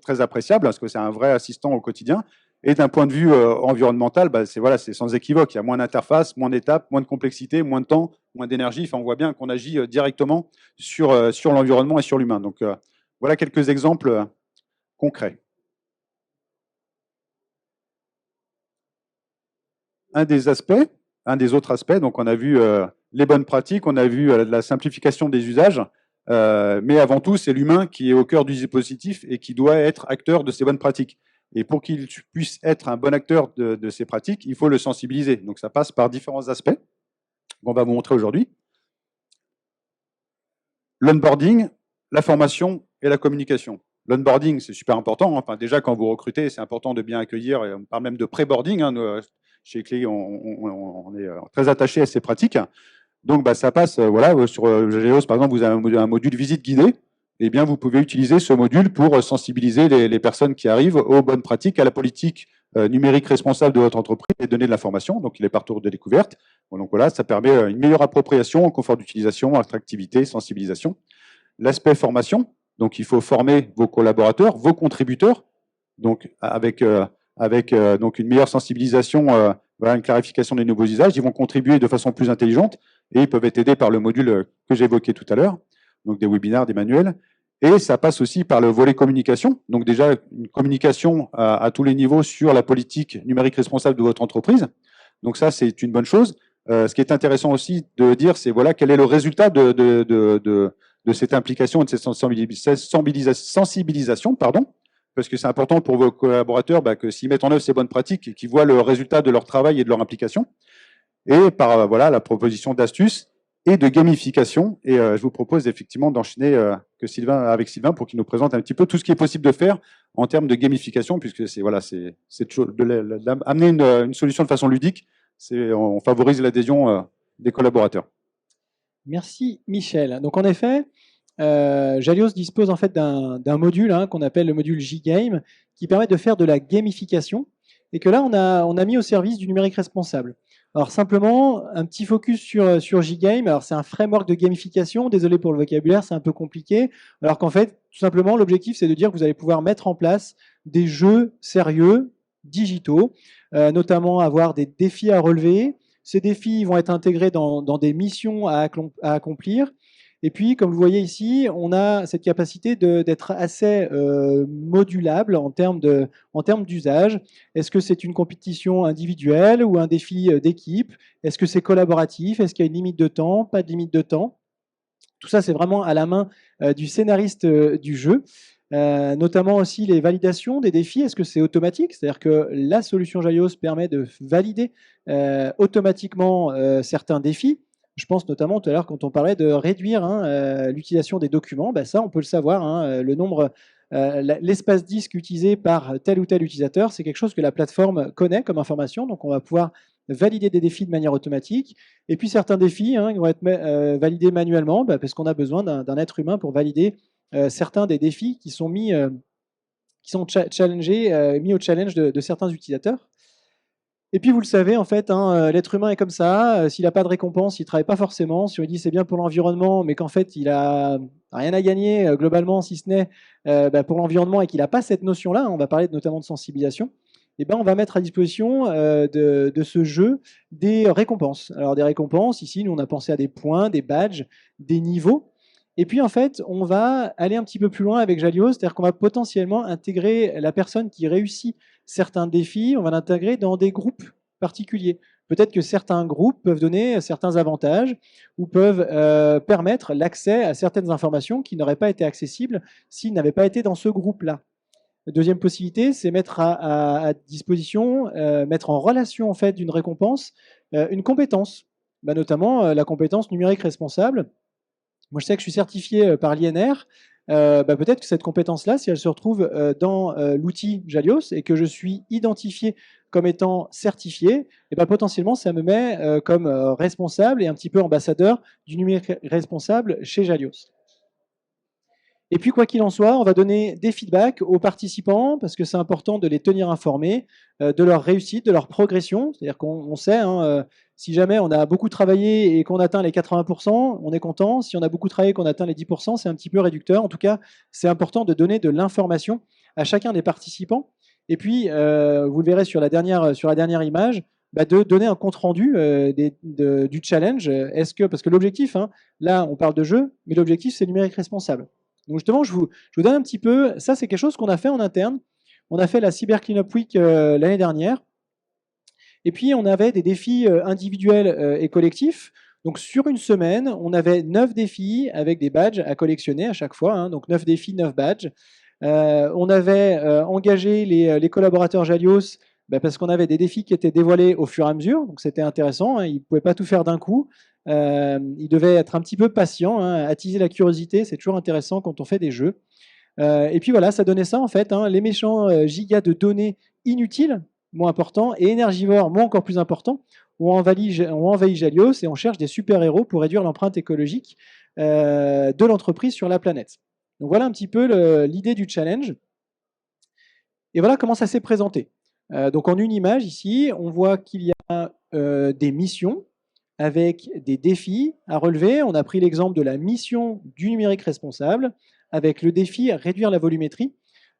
très appréciable parce que c'est un vrai assistant au quotidien. Et d'un point de vue environnemental, c'est sans équivoque. Il y a moins d'interfaces, moins d'étapes, moins de complexité, moins de temps, moins d'énergie. Enfin, on voit bien qu'on agit directement sur l'environnement et sur l'humain. Donc voilà quelques exemples concrets. Un des autres aspects, donc on a vu les bonnes pratiques, on a vu la simplification des usages, mais avant tout, c'est l'humain qui est au cœur du dispositif et qui doit être acteur de ces bonnes pratiques. Et pour qu'il puisse être un bon acteur de ces pratiques, il faut le sensibiliser. Donc ça passe par différents aspects qu'on va vous montrer aujourd'hui. L'onboarding, la formation et la communication. L'onboarding, c'est super important. Enfin, déjà, quand vous recrutez, c'est important de bien accueillir. Et on parle même de pré-boarding. Chez Clé, on est très attaché à ces pratiques. Donc, ça passe, voilà, sur Géos, par exemple, vous avez un module visite guidée. Eh bien, vous pouvez utiliser ce module pour sensibiliser les personnes qui arrivent aux bonnes pratiques, à la politique numérique responsable de votre entreprise et donner de l'information. Donc, il est parcours de découverte. Bon, donc voilà, ça permet une meilleure appropriation, confort d'utilisation, attractivité, sensibilisation. L'aspect formation, donc il faut former vos collaborateurs, vos contributeurs, donc avec donc une meilleure sensibilisation, voilà, une clarification des nouveaux usages. Ils vont contribuer de façon plus intelligente et ils peuvent être aidés par le module que j'évoquais tout à l'heure, donc des webinaires, des manuels. Et ça passe aussi par le volet communication. Donc déjà, une communication à tous les niveaux sur la politique numérique responsable de votre entreprise. Donc ça, c'est une bonne chose. Ce qui est intéressant aussi de dire, c'est voilà, quel est le résultat de cette implication et de cette sensibilisation, pardon, parce que c'est important pour vos collaborateurs que s'ils mettent en œuvre ces bonnes pratiques, qu'ils voient le résultat de leur travail et de leur implication. Et par voilà, la proposition d'astuces et de gamification. Et je vous propose effectivement d'enchaîner avec Sylvain pour qu'il nous présente un petit peu tout ce qui est possible de faire en termes de gamification, puisque c'est voilà, amener une solution de façon ludique, on favorise l'adhésion des collaborateurs. Merci Michel. Donc en effet, Jalios dispose en fait d'un module qu'on appelle le module J-Game qui permet de faire de la gamification et que là on a mis au service du numérique responsable. Alors simplement un petit focus sur J-Game. Alors c'est un framework de gamification. Désolé pour le vocabulaire, c'est un peu compliqué. Alors qu'en fait tout simplement l'objectif c'est de dire que vous allez pouvoir mettre en place des jeux sérieux digitaux, notamment avoir des défis à relever. Ces défis vont être intégrés dans des missions à accomplir. Et puis, comme vous voyez ici, on a cette capacité d'être assez modulable en termes d'usage. Est-ce que c'est une compétition individuelle ou un défi d'équipe? Est-ce que c'est collaboratif? Est-ce qu'il y a une limite de temps? Pas de limite de temps? Tout ça, c'est vraiment à la main du scénariste du jeu. Notamment aussi les validations des défis. Est-ce que c'est automatique? C'est-à-dire que la solution Jalios permet de valider automatiquement certains défis. Je pense notamment tout à l'heure quand on parlait de réduire l'utilisation des documents. Ça, on peut le savoir. Le nombre, l'espace disque utilisé par tel ou tel utilisateur, c'est quelque chose que la plateforme connaît comme information. Donc, on va pouvoir valider des défis de manière automatique. Et puis, certains défis vont être validés manuellement parce qu'on a besoin d'un être humain pour valider certains des défis qui sont mis au challenge de certains utilisateurs. Et puis vous le savez, en fait, l'être humain est comme ça. S'il n'a pas de récompense, il ne travaille pas forcément. Si on lui dit c'est bien pour l'environnement, mais qu'en fait il a rien à gagner globalement, si ce n'est pour l'environnement, et qu'il n'a pas cette notion-là, on va parler notamment de sensibilisation, et on va mettre à disposition de ce jeu des récompenses. Alors des récompenses, ici, nous on a pensé à des points, des badges, des niveaux. Et puis, en fait, on va aller un petit peu plus loin avec Jalios, c'est-à-dire qu'on va potentiellement intégrer la personne qui réussit certains défis, on va l'intégrer dans des groupes particuliers. Peut-être que certains groupes peuvent donner certains avantages ou peuvent permettre l'accès à certaines informations qui n'auraient pas été accessibles s'ils n'avaient pas été dans ce groupe-là. La deuxième possibilité, c'est mettre à disposition, mettre en relation en fait d'une récompense une compétence, notamment la compétence numérique responsable. Moi, je sais que je suis certifié par l'INR. Peut-être que cette compétence-là, si elle se retrouve dans l'outil Jalios et que je suis identifié comme étant certifié, potentiellement, ça me met comme responsable et un petit peu ambassadeur du numérique responsable chez Jalios. Et puis, quoi qu'il en soit, on va donner des feedbacks aux participants parce que c'est important de les tenir informés de leur réussite, de leur progression. C'est-à-dire qu'on sait, si jamais on a beaucoup travaillé et qu'on atteint les 80%, on est content. Si on a beaucoup travaillé et qu'on atteint les 10%, c'est un petit peu réducteur. En tout cas, c'est important de donner de l'information à chacun des participants. Et puis, vous le verrez sur la dernière image, de donner un compte-rendu du challenge. Parce que l'objectif, là, on parle de jeu, mais l'objectif, c'est numérique responsable. Donc justement, je vous donne un petit peu, ça c'est quelque chose qu'on a fait en interne. On a fait la Cyber Cleanup Week l'année dernière. Et puis on avait des défis individuels et collectifs. Donc sur une semaine, on avait 9 défis avec des badges à collectionner à chaque fois. Donc 9 défis, 9 badges. On avait engagé les collaborateurs Jalios parce qu'on avait des défis qui étaient dévoilés au fur et à mesure. Donc c'était intéressant, ils ne pouvaient pas tout faire d'un coup. Il devait être un petit peu patient, attiser la curiosité, c'est toujours intéressant quand on fait des jeux. Et puis voilà, ça donnait ça en fait, les méchants gigas de données inutiles, moins importants, et énergivores, moins encore plus importants, ont envahi Jalios et on cherche des super-héros pour réduire l'empreinte écologique de l'entreprise sur la planète. Donc voilà un petit peu l'idée du challenge. Et voilà comment ça s'est présenté. Donc en une image ici, on voit qu'il y a des missions avec des défis à relever. On a pris l'exemple de la mission du numérique responsable avec le défi réduire la volumétrie.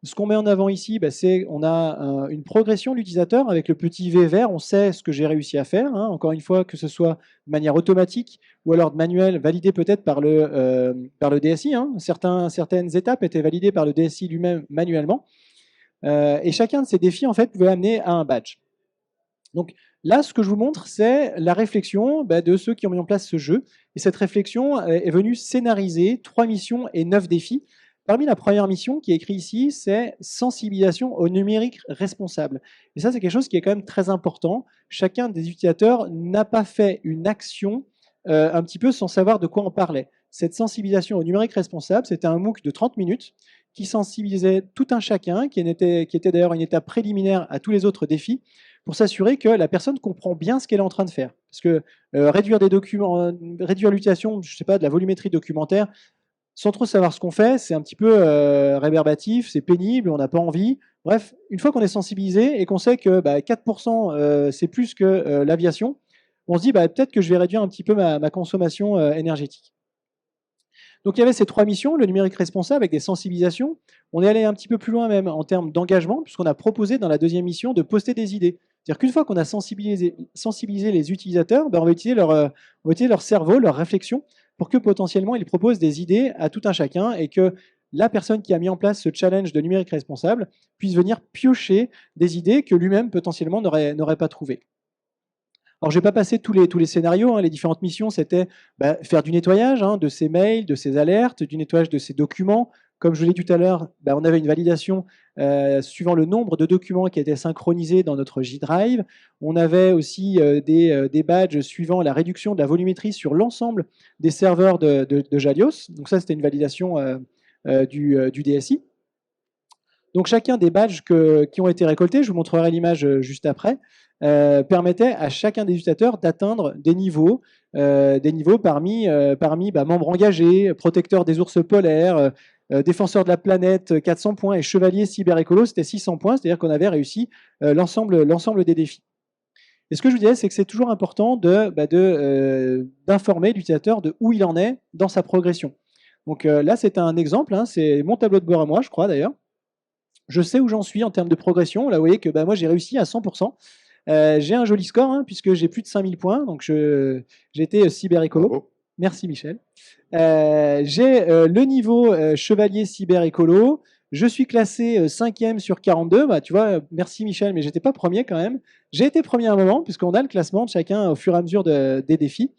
Ce qu'on met en avant ici, c'est on a une progression de l'utilisateur avec le petit V vert. On sait ce que j'ai réussi à faire. Encore une fois, que ce soit de manière automatique ou alors de manuel, validé peut-être par le DSI. Certaines étapes étaient validées par le DSI lui-même manuellement. Et chacun de ces défis en fait pouvait amener à un badge. Donc Là, ce que je vous montre, c'est la réflexion de ceux qui ont mis en place ce jeu. Et cette réflexion est venue scénariser 3 missions et 9 défis. Parmi la première mission qui est écrite ici, c'est sensibilisation au numérique responsable. Et ça, c'est quelque chose qui est quand même très important. Chacun des utilisateurs n'a pas fait une action un petit peu sans savoir de quoi on parlait. Cette sensibilisation au numérique responsable, c'était un MOOC de 30 minutes qui sensibilisait tout un chacun, qui était d'ailleurs une étape préliminaire à tous les autres défis, pour s'assurer que la personne comprend bien ce qu'elle est en train de faire. Parce que réduire des documents, réduire l'utilisation, je sais pas, de la volumétrie documentaire, sans trop savoir ce qu'on fait, c'est un petit peu réverbatif, c'est pénible, on n'a pas envie. Bref, une fois qu'on est sensibilisé et qu'on sait que 4% c'est plus que l'aviation, on se dit peut-être que je vais réduire un petit peu ma consommation énergétique. Donc il y avait ces 3 missions, le numérique responsable avec des sensibilisations. On est allé un petit peu plus loin même en termes d'engagement, puisqu'on a proposé dans la deuxième mission de poster des idées. C'est-à-dire qu'une fois qu'on a sensibilisé les utilisateurs, on va utiliser leur cerveau, leur réflexion, pour que potentiellement ils proposent des idées à tout un chacun et que la personne qui a mis en place ce challenge de numérique responsable puisse venir piocher des idées que lui-même potentiellement n'aurait pas trouvées. Alors, je ne vais pas passer tous les scénarios. Les différentes missions, c'était faire du nettoyage de ces mails, de ces alertes, du nettoyage de ces documents. Comme je vous l'ai dit tout à l'heure, on avait une validation suivant le nombre de documents qui étaient synchronisés dans notre J-Drive. On avait aussi des badges suivant la réduction de la volumétrie sur l'ensemble des serveurs de Jalios. Donc ça, c'était une validation du DSI. Donc chacun des badges qui ont été récoltés, je vous montrerai l'image juste après, permettait à chacun des utilisateurs d'atteindre des niveaux parmi membres engagés, protecteurs des ours polaires, défenseurs de la planète 400 points et chevalier cyber-écolo, c'était 600 points, c'est-à-dire qu'on avait réussi l'ensemble des défis. Et ce que je vous disais, c'est que c'est toujours important d'informer l'utilisateur de où il en est dans sa progression. Donc là, c'est un exemple, c'est mon tableau de bord à moi, je crois d'ailleurs. Je sais où j'en suis en termes de progression. Là, vous voyez que moi, j'ai réussi à 100%. J'ai un joli score, puisque j'ai plus de 5000 points. Donc, j'ai été cyber-écolo. Bravo. Merci, Michel. J'ai le niveau chevalier cyber-écolo. Je suis classé 5e sur 42. Tu vois, merci, Michel, mais j'étais pas premier quand même. J'ai été premier à un moment, puisqu'on a le classement de chacun au fur et à mesure des défis.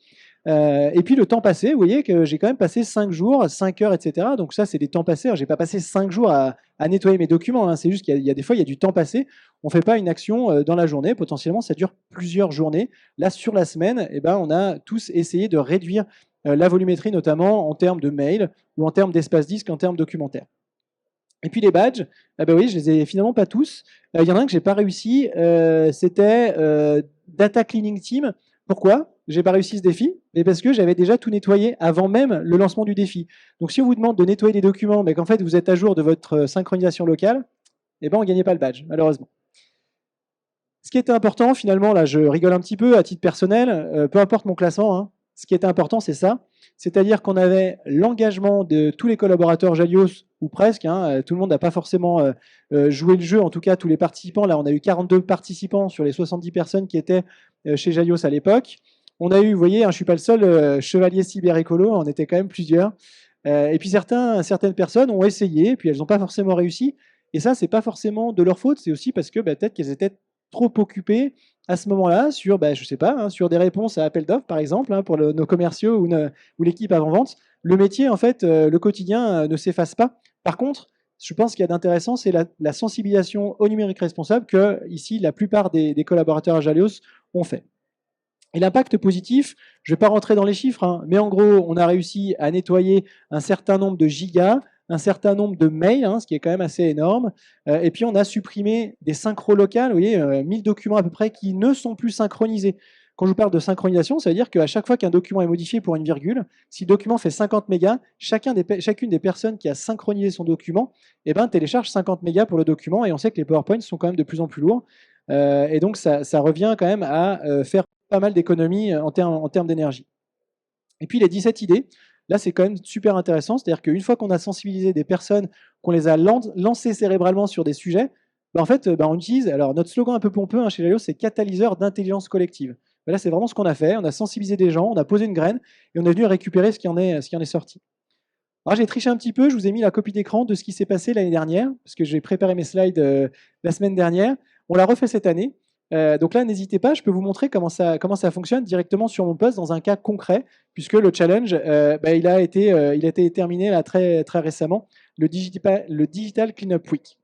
Et puis le temps passé, vous voyez que j'ai quand même passé 5 jours, 5 heures, etc. Donc ça, c'est des temps passés. Je n'ai pas passé 5 jours à nettoyer mes documents. C'est juste qu'il y a des fois, il y a du temps passé. On ne fait pas une action dans la journée. Potentiellement, ça dure plusieurs journées. Là, sur la semaine, on a tous essayé de réduire la volumétrie, notamment en termes de mail ou en termes d'espace disque, en termes documentaires. Et puis les badges, oui, je les ai finalement pas tous. Il y en a un que j'ai pas réussi. C'était Data Cleaning Team. Pourquoi j'ai pas réussi ce défi? Mais parce que j'avais déjà tout nettoyé avant même le lancement du défi. Donc si on vous demande de nettoyer des documents, mais qu'en fait vous êtes à jour de votre synchronisation locale, on ne gagnait pas le badge, malheureusement. Ce qui était important, finalement, là je rigole un petit peu à titre personnel, peu importe mon classement, ce qui était important, c'est ça. C'est-à-dire qu'on avait l'engagement de tous les collaborateurs Jalios, ou presque. Tout le monde n'a pas forcément joué le jeu, en tout cas tous les participants. Là, on a eu 42 participants sur les 70 personnes qui étaient chez Jalios à l'époque. On a eu, vous voyez, je ne suis pas le seul chevalier cyber-écolo, on était quand même plusieurs. Et puis certaines personnes ont essayé, et puis elles n'ont pas forcément réussi. Et ça, c'est pas forcément de leur faute, c'est aussi parce que peut-être qu'elles étaient trop occupées à ce moment-là sur, je sais pas, sur des réponses à appel d'offres, par exemple, pour nos commerciaux ou l'équipe avant-vente. Le métier, en fait, le quotidien ne s'efface pas. Par contre, je pense qu'il y a d'intéressant, c'est la sensibilisation au numérique responsable que, ici, la plupart des collaborateurs à Jalios ont fait. Et l'impact positif, je ne vais pas rentrer dans les chiffres, mais en gros, on a réussi à nettoyer un certain nombre de gigas, un certain nombre de mails, ce qui est quand même assez énorme. Et puis, on a supprimé des synchros locales, vous voyez, 1000 documents à peu près qui ne sont plus synchronisés. Quand je vous parle de synchronisation, ça veut dire qu'à chaque fois qu'un document est modifié pour une virgule, si le document fait 50 mégas, chacune des personnes qui a synchronisé son document télécharge 50 mégas pour le document. Et on sait que les PowerPoints sont quand même de plus en plus lourds. Et donc, ça revient quand même à faire pas mal d'économies en termes d'énergie. Et puis, les 17 idées. Là, c'est quand même super intéressant. C'est-à-dire qu'une fois qu'on a sensibilisé des personnes, qu'on les a lancées cérébralement sur des sujets, en fait, on utilise, alors notre slogan un peu pompeux chez Jalios, c'est catalyseur d'intelligence collective. Là, c'est vraiment ce qu'on a fait. On a sensibilisé des gens, on a posé une graine et on est venu récupérer ce qui en est sorti. Alors, j'ai triché un petit peu. Je vous ai mis la copie d'écran de ce qui s'est passé l'année dernière, parce que j'ai préparé mes slides la semaine dernière. On l'a refait cette année. Donc là, n'hésitez pas, je peux vous montrer comment ça fonctionne directement sur mon poste dans un cas concret, puisque le challenge, il a été terminé là, très, très récemment, le Digital Cleanup Week.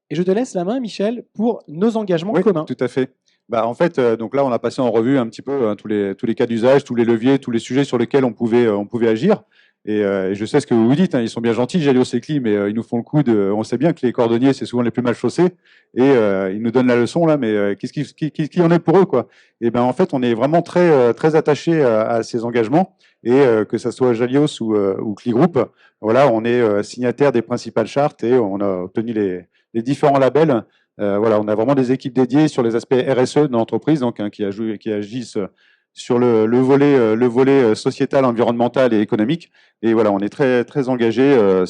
Et je te laisse la main, Michel, pour nos engagements Oui, communs. tout à fait. Bah, en fait, donc là, on a passé en revue un petit peu tous les cas d'usage, tous les leviers, tous les sujets sur lesquels on pouvait agir. Et je sais ce que vous vous dites, hein, ils sont bien gentils, Jalios et Cli, mais ils nous font le coup de. On sait bien que les cordonniers, c'est souvent les plus mal chaussés, et ils nous donnent la leçon là, mais qu'est-ce qui en est pour eux, quoi? Et ben en fait, on est vraiment très attachés à ces engagements, et que ça soit Jalios ou Cli Group, voilà, on est signataire des principales chartes et on a obtenu les différents labels. Voilà, on a vraiment des équipes dédiées sur les aspects RSE de l'entreprise, donc qui agissent sur le volet sociétal, environnemental et économique. Et voilà, on est très engagé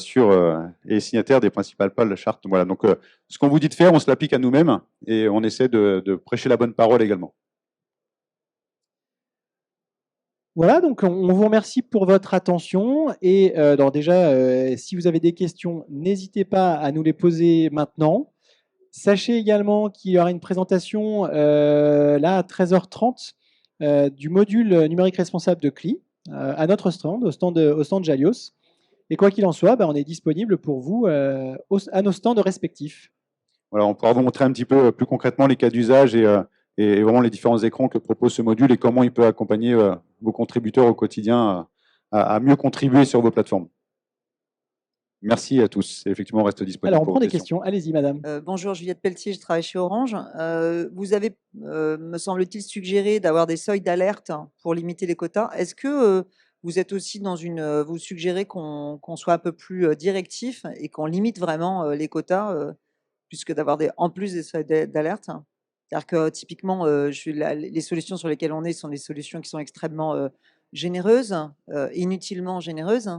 et signataire des principales chartes. Voilà, donc ce qu'on vous dit de faire, on se l'applique à nous-mêmes et on essaie de prêcher la bonne parole également. Voilà, donc on vous remercie pour votre attention. Et déjà, si vous avez des questions, n'hésitez pas à nous les poser maintenant. Sachez également qu'il y aura une présentation là à 13h30 du module numérique responsable de CLI à notre stand, au stand Jalios. Et quoi qu'il en soit, on est disponible pour vous à nos stands respectifs. Voilà, on pourra vous montrer un petit peu plus concrètement les cas d'usage et vraiment les différents écrans que propose ce module et comment il peut accompagner vos contributeurs au quotidien à mieux contribuer sur vos plateformes. Merci à tous. Et effectivement, on reste disponible. Alors, on pour prend vos des questions. Allez-y, madame. Bonjour, Juliette Pelletier, je travaille chez Orange. Vous avez, me semble-t-il, suggéré d'avoir des seuils d'alerte pour limiter les quotas. Est-ce que vous êtes aussi vous suggérez qu'on soit un peu plus directif et qu'on limite vraiment les quotas, puisque d'avoir en plus des seuils d'alerte? C'est-à-dire que typiquement, les solutions sur lesquelles on est sont des solutions qui sont extrêmement généreuses, inutilement généreuses.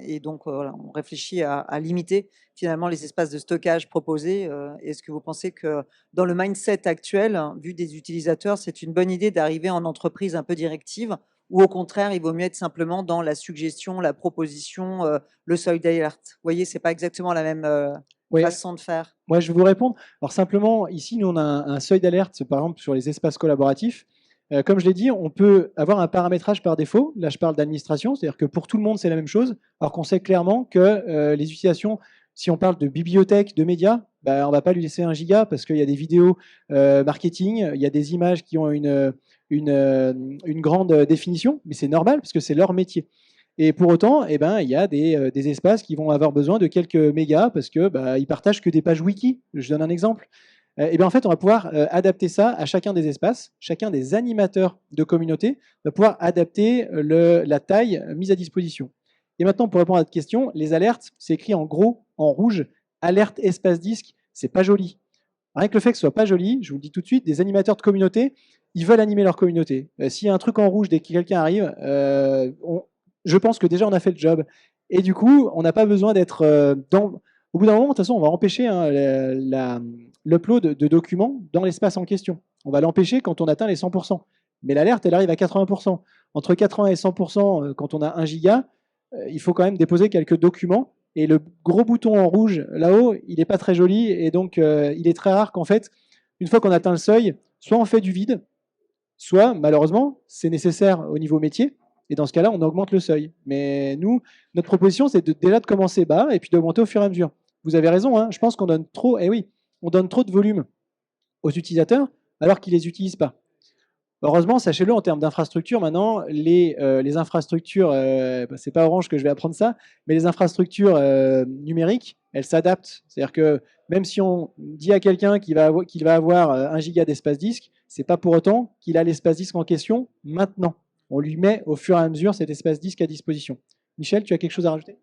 Et donc, voilà, on réfléchit à limiter finalement les espaces de stockage proposés. Est-ce que vous pensez que dans le mindset actuel, vu des utilisateurs, c'est une bonne idée d'arriver en entreprise un peu directive, ou au contraire, il vaut mieux être simplement dans la suggestion, la proposition, le seuil d'alerte? Vous voyez, c'est pas exactement la même façon de faire. Moi, je vais vous répondre. Alors simplement, ici, nous, on a un seuil d'alerte, par exemple, sur les espaces collaboratifs. Comme je l'ai dit, on peut avoir un paramétrage par défaut. Là, je parle d'administration, c'est-à-dire que pour tout le monde, c'est la même chose, alors qu'on sait clairement que les utilisations, si on parle de bibliothèque, de médias, on ne va pas lui laisser 1 giga parce qu'il y a des vidéos marketing, il y a des images qui ont une grande définition, mais c'est normal parce que c'est leur métier. Et pour autant, il y a des espaces qui vont avoir besoin de quelques mégas parce qu'ils ne partagent que des pages wiki. Je donne un exemple. En fait, on va pouvoir adapter ça à chacun des espaces. Chacun des animateurs de communauté va pouvoir adapter la taille mise à disposition. Et maintenant, pour répondre à votre question, les alertes, c'est écrit en gros, en rouge, alerte espace disque, c'est pas joli. Rien que le fait que ce soit pas joli, je vous le dis tout de suite, des animateurs de communauté, ils veulent animer leur communauté. S'il y a un truc en rouge dès que quelqu'un arrive, je pense que déjà on a fait le job. Et du coup, on n'a pas besoin d'être dans. Au bout d'un moment, de toute façon, on va empêcher l'upload de documents dans l'espace en question. On va l'empêcher quand on atteint les 100%. Mais l'alerte, elle arrive à 80%. Entre 80 et 100%, quand on a 1 giga, il faut quand même déposer quelques documents. Et le gros bouton en rouge là-haut, il n'est pas très joli. Et donc, il est très rare qu'en fait, une fois qu'on atteint le seuil, soit on fait du vide, soit, malheureusement, c'est nécessaire au niveau métier. Et dans ce cas-là, on augmente le seuil. Mais nous, notre proposition, c'est déjà de commencer bas et puis d'augmenter au fur et à mesure. Vous avez raison, hein, je pense qu'on donne trop, on donne trop de volume aux utilisateurs alors qu'ils ne les utilisent pas. Heureusement, sachez-le, en termes d'infrastructures, maintenant, les infrastructures, c'est pas Orange que je vais apprendre ça, mais les infrastructures numériques, elles s'adaptent. C'est-à-dire que même si on dit à quelqu'un qu'il va avoir 1 giga d'espace disque, c'est pas pour autant qu'il a l'espace disque en question maintenant. On lui met au fur et à mesure cet espace disque à disposition. Michel, tu as quelque chose à rajouter?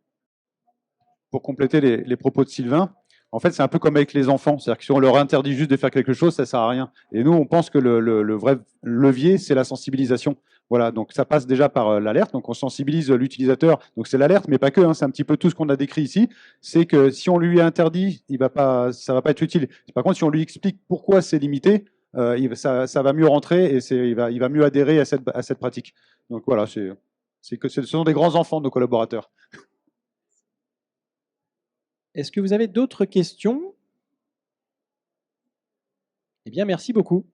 Pour compléter les propos de Sylvain, en fait, c'est un peu comme avec les enfants. C'est-à-dire que si on leur interdit juste de faire quelque chose, ça ne sert à rien. Et nous, on pense que le vrai levier, c'est la sensibilisation. Voilà, donc ça passe déjà par l'alerte. Donc on sensibilise l'utilisateur. Donc c'est l'alerte, mais pas que. Hein, c'est un petit peu tout ce qu'on a décrit ici. C'est que si on lui interdit, ça va pas être utile. Par contre, si on lui explique pourquoi c'est limité, ça va mieux rentrer et il va mieux adhérer à cette pratique. Donc voilà, ce sont des grands enfants de nos collaborateurs. Est-ce que vous avez d'autres questions? Eh bien, merci beaucoup.